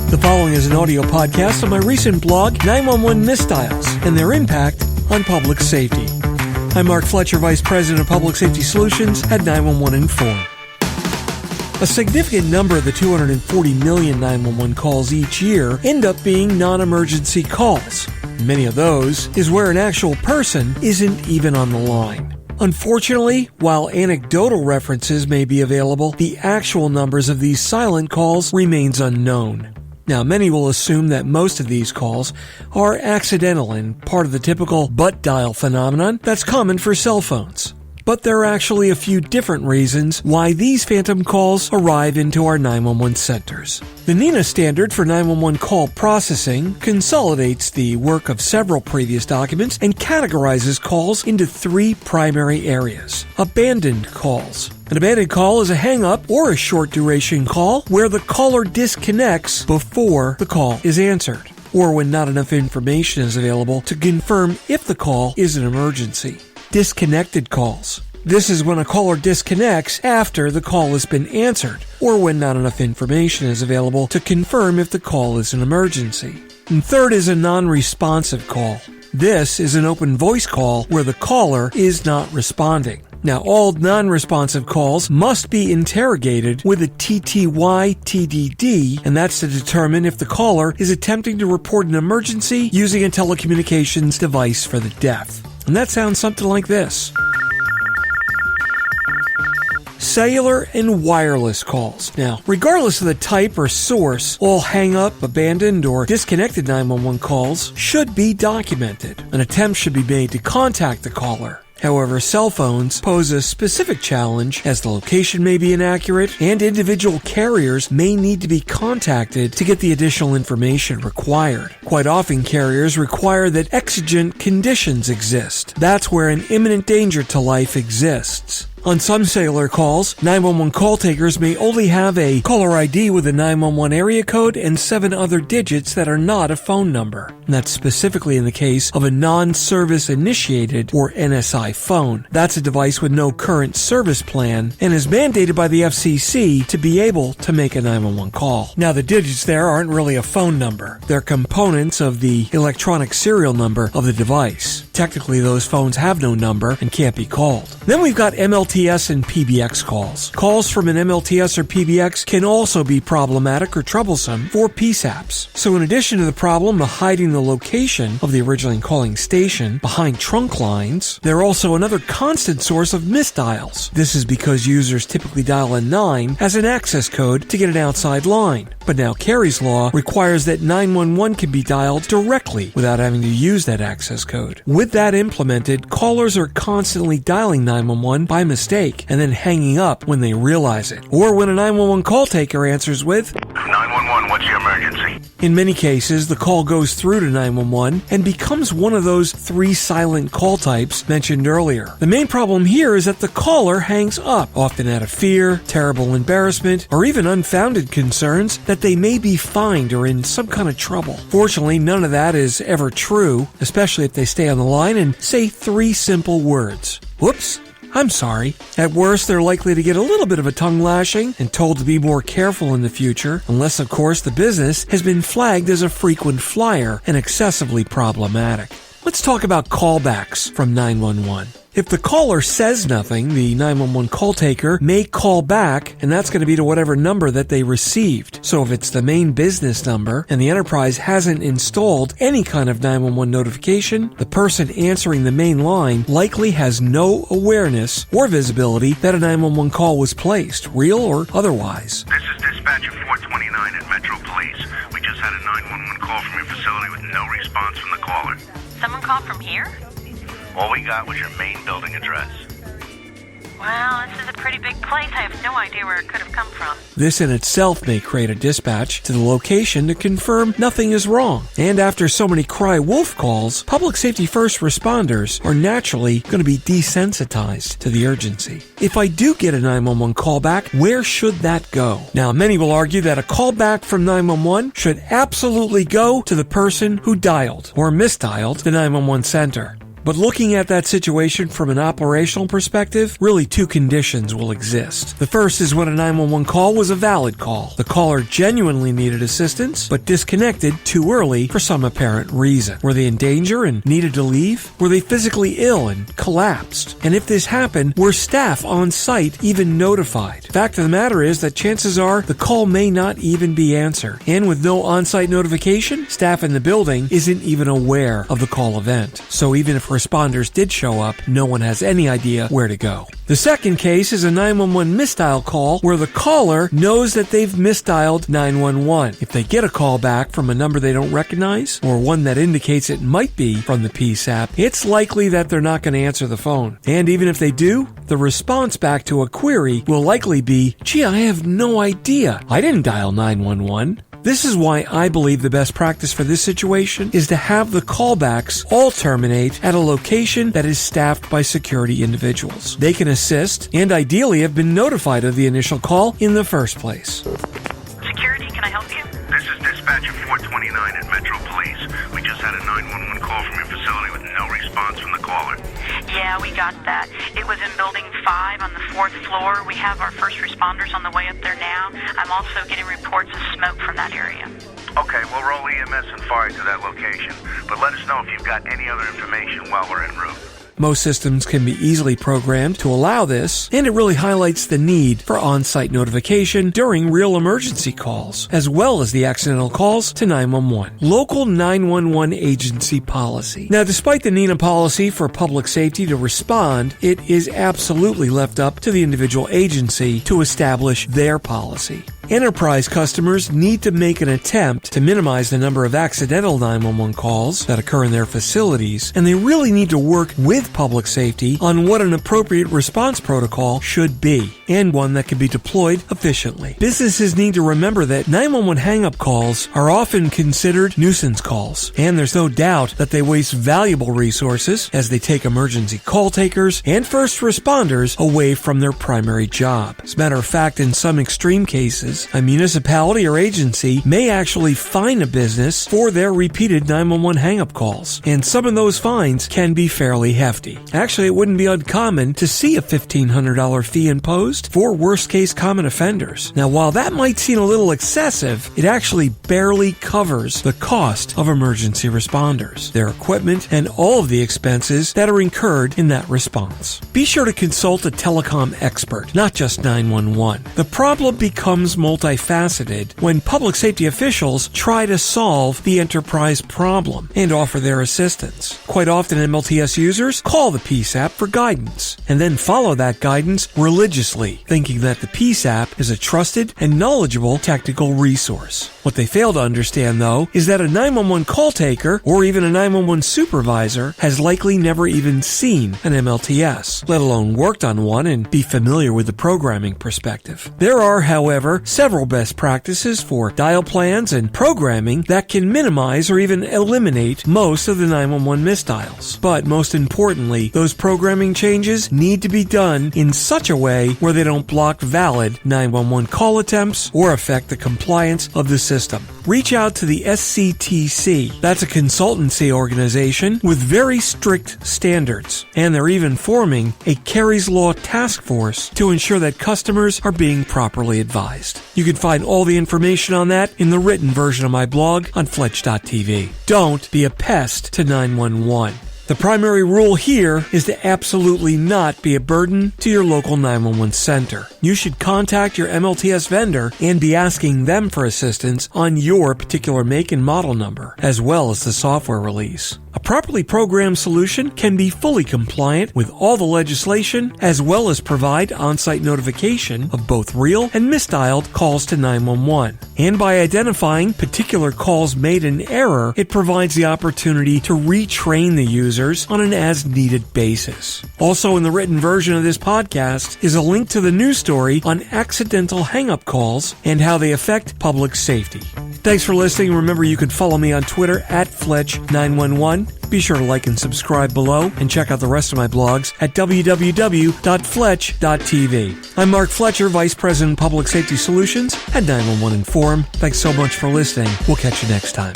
The following is an audio podcast on my recent blog, 911 Misdials, and their impact on public safety. I'm Mark Fletcher, Vice President of Public Safety Solutions at 911 Inform. A significant number of the 240 million 911 calls each year end up being non-emergency calls. Many of those is where an actual person isn't even on the line. Unfortunately, while anecdotal references may be available, the actual numbers of these silent calls remains unknown. Now, many will assume that most of these calls are accidental and part of the typical butt dial phenomenon that's common for cell phones. But there are actually a few different reasons why these phantom calls arrive into our 911 centers. The NENA standard for 911 call processing consolidates the work of several previous documents and categorizes calls into three primary areas. Abandoned calls. An abandoned call is a hang-up or a short-duration call where the caller disconnects before the call is answered, or when not enough information is available to confirm if the call is an emergency. Disconnected calls. This is when a caller disconnects after the call has been answered, or when not enough information is available to confirm if the call is an emergency. And third is a non-responsive call. This is an open voice call where the caller is not responding. Now, all non-responsive calls must be interrogated with a TTY-TDD, and that's to determine if the caller is attempting to report an emergency using a telecommunications device for the deaf. And that sounds something like this. Cellular and wireless calls. Now, regardless of the type or source, all hang-up, abandoned, or disconnected 911 calls should be documented. An attempt should be made to contact the caller. However, cell phones pose a specific challenge as the location may be inaccurate and individual carriers may need to be contacted to get the additional information required. Quite often, carriers require that exigent conditions exist. That's where an imminent danger to life exists. On some cellular calls, 911 call takers may only have a caller ID with a 911 area code and 7 other digits that are not a phone number. And that's specifically in the case of a non-service initiated or NSI phone. That's a device with no current service plan and is mandated by the FCC to be able to make a 911 call. Now, the digits there aren't really a phone number. They're components of the electronic serial number of the device. Technically, those phones have no number and can't be called. Then we've got MLTS and PBX calls. Calls from an MLTS or PBX can also be problematic or troublesome for PSAPs. So in addition to the problem of hiding the location of the originally calling station behind trunk lines, they're also another constant source of misdials. This is because users typically dial a 9 as an access code to get an outside line. But now Kerry's Law requires that 911 can be dialed directly without having to use that access code. With that implemented, callers are constantly dialing 911 by mistake and then hanging up when they realize it, or when a 911 call taker answers with, 911, what's your emergency? In many cases, the call goes through to 911 and becomes one of those 3 silent call types mentioned earlier. The main problem here is that the caller hangs up, often out of fear, terrible embarrassment, or even unfounded concerns that they may be fined or in some kind of trouble. Fortunately, none of that is ever true, especially if they stay on the line and say 3 simple words. Whoops. I'm sorry. At worst, they're likely to get a little bit of a tongue lashing and told to be more careful in the future, unless, of course, the business has been flagged as a frequent flyer and excessively problematic. Let's talk about callbacks from 911. If the caller says nothing, the 911 call taker may call back, and that's going to be to whatever number that they received. So if it's the main business number and the enterprise hasn't installed any kind of 911 notification, the person answering the main line likely has no awareness or visibility that a 911 call was placed, real or otherwise. This is dispatcher 429 at Metro Police. We just had a 911 call from your facility with no response from the caller. Someone called from here? All we got was your main building address. Wow, this is a pretty big place. I have no idea where it could have come from. This in itself may create a dispatch to the location to confirm nothing is wrong. And after so many cry wolf calls, public safety first responders are naturally going to be desensitized to the urgency. If I do get a 911 callback, where should that go? Now, many will argue that a callback from 911 should absolutely go to the person who dialed or misdialed the 911 center. But looking at that situation from an operational perspective, really two conditions will exist. The first is when a 911 call was a valid call. The caller genuinely needed assistance, but disconnected too early for some apparent reason. Were they in danger and needed to leave? Were they physically ill and collapsed? And if this happened, were staff on site even notified? Fact of the matter is that chances are the call may not even be answered. And with no on-site notification, staff in the building isn't even aware of the call event. So even if responders did show up, no one has any idea where to go. The second case is a 911 misdial call where the caller knows that they've misdialed 911. If they get a call back from a number they don't recognize, or one that indicates it might be from the PSAP, it's likely that they're not going to answer the phone. And even if they do, the response back to a query will likely be, "Gee, I have no idea. I didn't dial 911. This is why I believe the best practice for this situation is to have the callbacks all terminate at a location that is staffed by security individuals. They can assist and ideally have been notified of the initial call in the first place. Security, can I help you? This is dispatcher 429 at Metro Police. We just had a 911 call from your facility with no response from the caller. Yeah, we got that. It was in building 5 on the 4th floor. We have our first responders on the way up there now. I'm also getting reports of smoke from that area. Okay, we'll roll EMS and fire to that location, but let us know if you've got any other information while we're en route. Most systems can be easily programmed to allow this, and it really highlights the need for on-site notification during real emergency calls, as well as the accidental calls to 911. Local 911 agency policy. Now, despite the NENA policy for public safety to respond, it is absolutely left up to the individual agency to establish their policy. Enterprise customers need to make an attempt to minimize the number of accidental 911 calls that occur in their facilities, and they really need to work with public safety on what an appropriate response protocol should be, and one that can be deployed efficiently. Businesses need to remember that 911 hang-up calls are often considered nuisance calls, and there's no doubt that they waste valuable resources as they take emergency call takers and first responders away from their primary job. As a matter of fact, in some extreme cases, a municipality or agency may actually fine a business for their repeated 911 hang-up calls, and some of those fines can be fairly hefty. Actually, it wouldn't be uncommon to see a $1,500 fee imposed for worst-case common offenders. Now, while that might seem a little excessive, it actually barely covers the cost of emergency responders, their equipment, and all of the expenses that are incurred in that response. Be sure to consult a telecom expert, not just 911. The problem becomes multifaceted when public safety officials try to solve the enterprise problem and offer their assistance. Quite often, MLTS users call the PSAP for guidance and then follow that guidance religiously, thinking that the PSAP is a trusted and knowledgeable technical resource. What they fail to understand, though, is that a 911 call taker or even a 911 supervisor has likely never even seen an MLTS, let alone worked on one and be familiar with the programming perspective. There are, however, several best practices for dial plans and programming that can minimize or even eliminate most of the 911 misdials. But most importantly, those programming changes need to be done in such a way where they don't block valid 911 call attempts or affect the compliance of the system. Reach out to the SCTC. That's a consultancy organization with very strict standards, and they're even forming a Carey's Law task force to ensure that customers are being properly advised. You can find all the information on that in the written version of my blog on Fletch.tv. Don't be a pest to 911. The primary rule here is to absolutely not be a burden to your local 911 center. You should contact your MLTS vendor and be asking them for assistance on your particular make and model number, as well as the software release. A properly programmed solution can be fully compliant with all the legislation, as well as provide on-site notification of both real and misdialed calls to 911. And by identifying particular calls made in error, it provides the opportunity to retrain the users on an as-needed basis. Also in the written version of this podcast is a link to the news story on accidental hang-up calls and how they affect public safety. Thanks for listening. Remember, you can follow me on Twitter at Fletch911. Be sure to like and subscribe below and check out the rest of my blogs at www.fletch.tv. I'm Mark Fletcher, Vice President Public Safety Solutions at 911 Inform. Thanks so much for listening. We'll catch you next time.